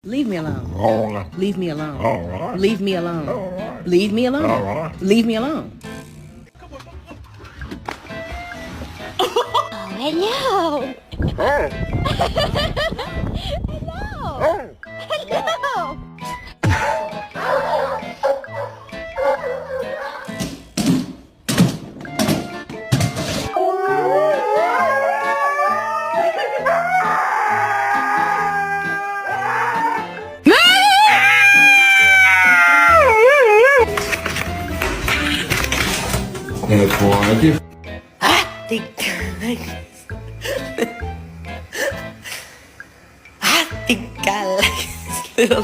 Leave me alone. All right. Leave me alone. All right. Leave me alone. All right. Leave me alone. All right. Leave me alone. Oh, hello. Oh. Hello. Hello. Pode. Tinggal. Little